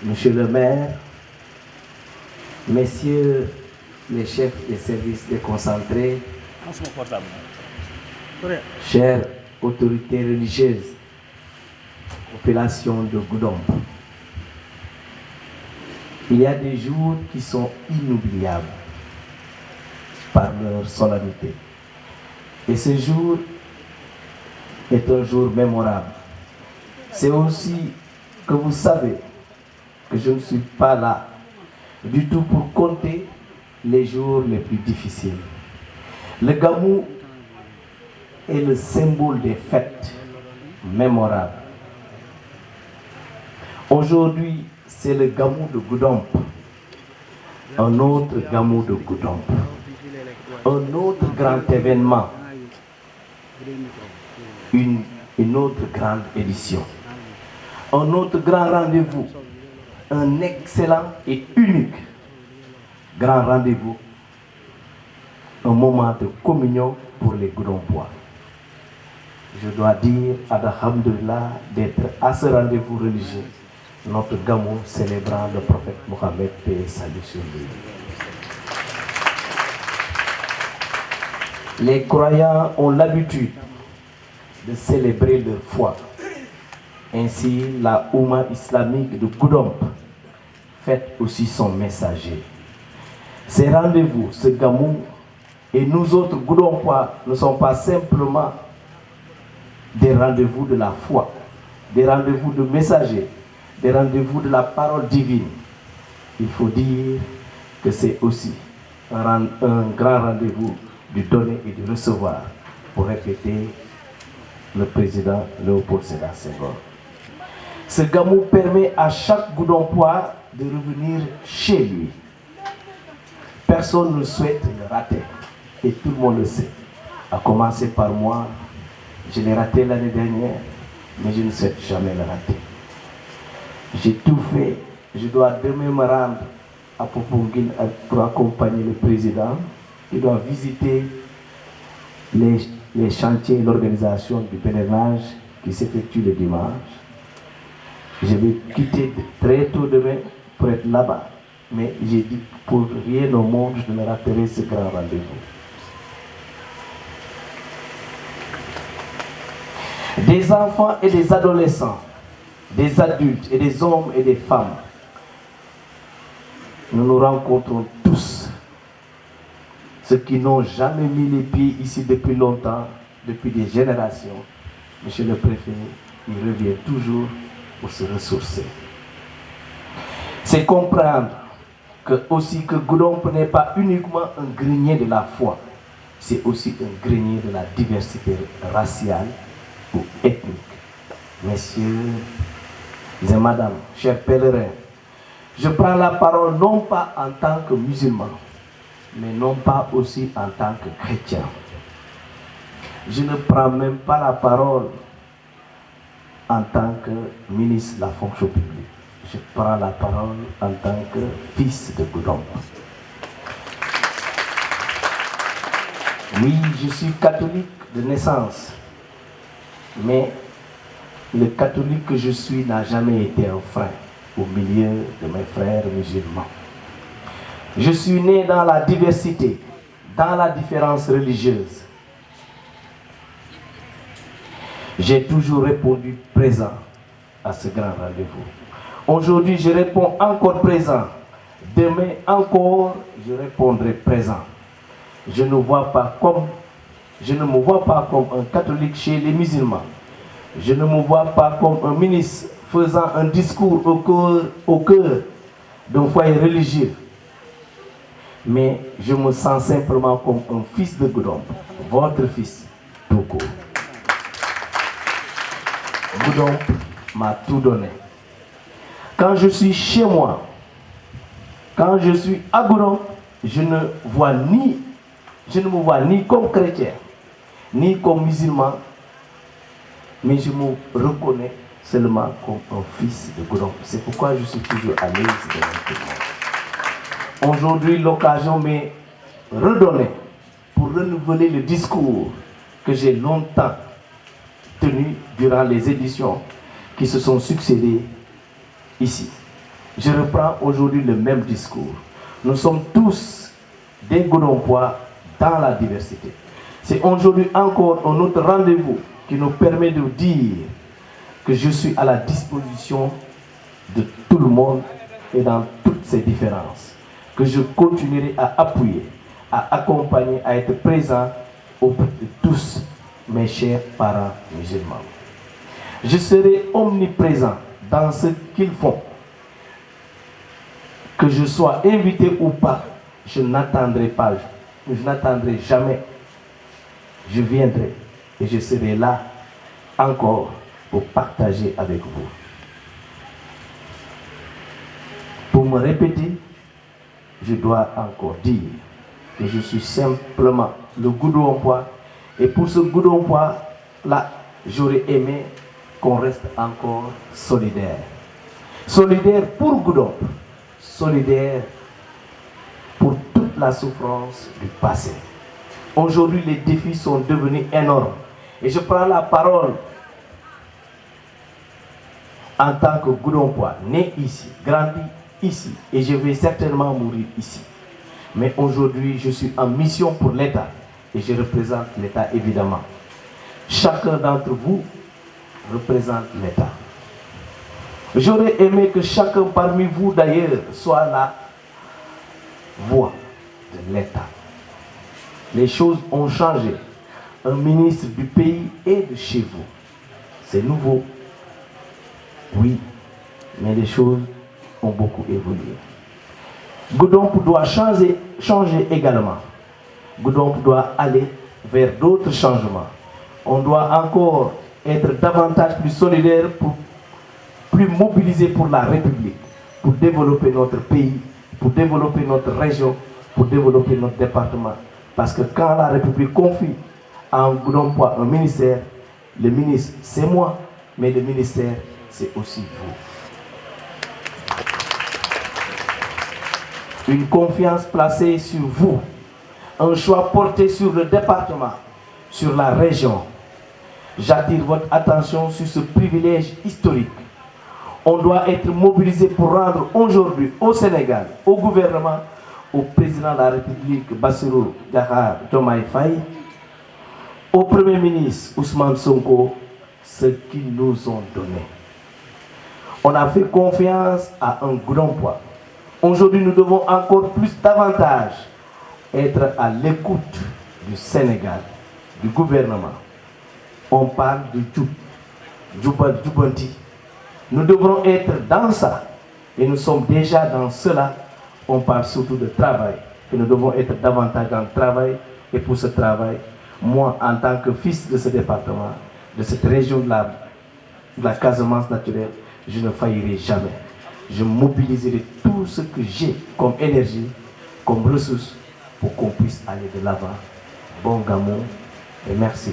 Monsieur le maire, messieurs les chefs des services déconcentrés, chères autorités religieuses, population de Goudomp, il y a des jours qui sont inoubliables par leur solennité. Et ce jour est un jour mémorable. C'est aussi que vous savez que je ne suis pas là du tout pour compter les jours les plus difficiles. Le Gamou est le symbole des fêtes mémorables. Aujourd'hui, c'est le Gamou de Goudomp, un autre Gamou de Goudomp, un autre grand événement, une autre grande édition, un autre grand rendez-vous, un excellent et unique grand rendez-vous, un moment de communion pour les Goudompois. Je dois dire alhamdoulilah d'être à ce rendez-vous religieux, notre Gamou célébrant le prophète Mohammed, paix et salut sur lui. Les croyants ont l'habitude de célébrer leur foi. Ainsi, la Oumma islamique de Goudomp fête aussi son messager. Ces rendez-vous, ce Gamou et nous autres Goudompois ne sont pas simplement des rendez-vous de la foi, des rendez-vous de messagers, des rendez-vous de la parole divine. Il faut dire que c'est aussi un grand rendez-vous du donner et du recevoir, pour répéter le président Léopold Sédar Senghor. Ce Gamou permet à chaque Goudompois de revenir chez lui. Personne ne souhaite le rater, et tout le monde le sait. À commencer par moi, je l'ai raté l'année dernière, mais je ne souhaite jamais le rater. J'ai tout fait. Je dois demain me rendre à Poponguine pour accompagner le président. Il doit visiter les chantiers et l'organisation du pèlerinage qui s'effectue le dimanche. Je vais quitter très tôt demain pour être là-bas. Mais j'ai dit pour rien au monde, je ne raterai ce grand rendez-vous. Des enfants et des adolescents, des adultes et des hommes et des femmes, nous nous rencontrons tous. Ceux qui n'ont jamais mis les pieds ici depuis longtemps, depuis des générations, Monsieur le préfet, il revient toujours pour se ressourcer. C'est comprendre que Goudomp n'est pas uniquement un grenier de la foi, c'est aussi un grenier de la diversité raciale ou ethnique. Messieurs et madame, chers pèlerins, je prends la parole non pas en tant que musulman, mais non pas aussi en tant que chrétien. Je ne prends même pas la parole en tant que ministre de la fonction publique. Je prends la parole en tant que fils de Goudomp. Oui, je suis catholique de naissance, mais le catholique que je suis n'a jamais été un frein au milieu de mes frères musulmans. Je suis né dans la diversité, dans la différence religieuse. J'ai toujours répondu présent à ce grand rendez-vous. Aujourd'hui, je réponds encore présent. Demain encore, je répondrai présent. Je ne me vois pas comme un catholique chez les musulmans. Je ne me vois pas comme un ministre faisant un discours au cœur d'un foyer religieux. Mais je me sens simplement comme un fils de Goudomp, votre fils, tout court. Goudomp m'a tout donné. Quand je suis chez moi, quand je suis à Goudomp, je ne me vois ni comme chrétien, ni comme musulman, mais je me reconnais seulement comme un fils de Goudomp. C'est pourquoi je suis toujours à l'aise devant tout le monde. Aujourd'hui, l'occasion m'est redonnée pour renouveler le discours que j'ai longtemps tenu durant les éditions qui se sont succédées ici. Je reprends aujourd'hui le même discours. Nous sommes tous des Goudompois dans la diversité. C'est aujourd'hui encore un autre rendez-vous qui nous permet de dire que je suis à la disposition de tout le monde et dans toutes ces différences. Que je continuerai à appuyer, à accompagner, à être présent auprès de tous mes chers parents musulmans. Je serai omniprésent dans ce qu'ils font. Que je sois invité ou pas, je n'attendrai pas, je n'attendrai jamais. Je viendrai et je serai là encore pour partager avec vous. Pour me répéter, je dois encore dire que je suis simplement le Goudompois. Et pour ce Goudompois-là, j'aurais aimé qu'on reste encore solidaire. Solidaire pour Goudomp, solidaire pour toute la souffrance du passé. Aujourd'hui, les défis sont devenus énormes. Et je prends la parole en tant que Goudompois, né ici, grandi ici, et je vais certainement mourir ici. Mais aujourd'hui, je suis en mission pour l'État, et je représente l'État évidemment. Chacun d'entre vous représente l'État. J'aurais aimé que chacun parmi vous d'ailleurs soit la voix de l'État. Les choses ont changé. Un ministre du pays est de chez vous. C'est nouveau. Oui, mais les choses ont beaucoup évolué. Goudomp doit changer également. Goudomp doit aller vers d'autres changements. On doit encore être davantage plus solidaire, plus mobilisé pour la République, pour développer notre pays, pour développer notre région, pour développer notre département. Parce que quand la République confie à un Goudompois un ministère, le ministre c'est moi, mais le ministère c'est aussi vous. Une confiance placée sur vous, un choix porté sur le département, sur la région. J'attire votre attention sur ce privilège historique. On doit être mobilisé pour rendre aujourd'hui au Sénégal, au gouvernement, au président de la République Bassirou Diomaye Faye, au Premier ministre Ousmane Sonko, ce qu'ils nous ont donné. On a fait confiance à un Goudompois. Aujourd'hui, nous devons encore davantage être à l'écoute du Sénégal, du gouvernement. On parle de Djoubanti. Nous devrons être dans ça. Et nous sommes déjà dans cela. On parle surtout de travail. Et nous devons être davantage dans le travail. Et pour ce travail, moi, en tant que fils de ce département, de cette région de la Casamance naturelle, je ne faillirai jamais. Je mobiliserai tout ce que j'ai comme énergie, comme ressources, pour qu'on puisse aller de l'avant. Bon Gamou et merci.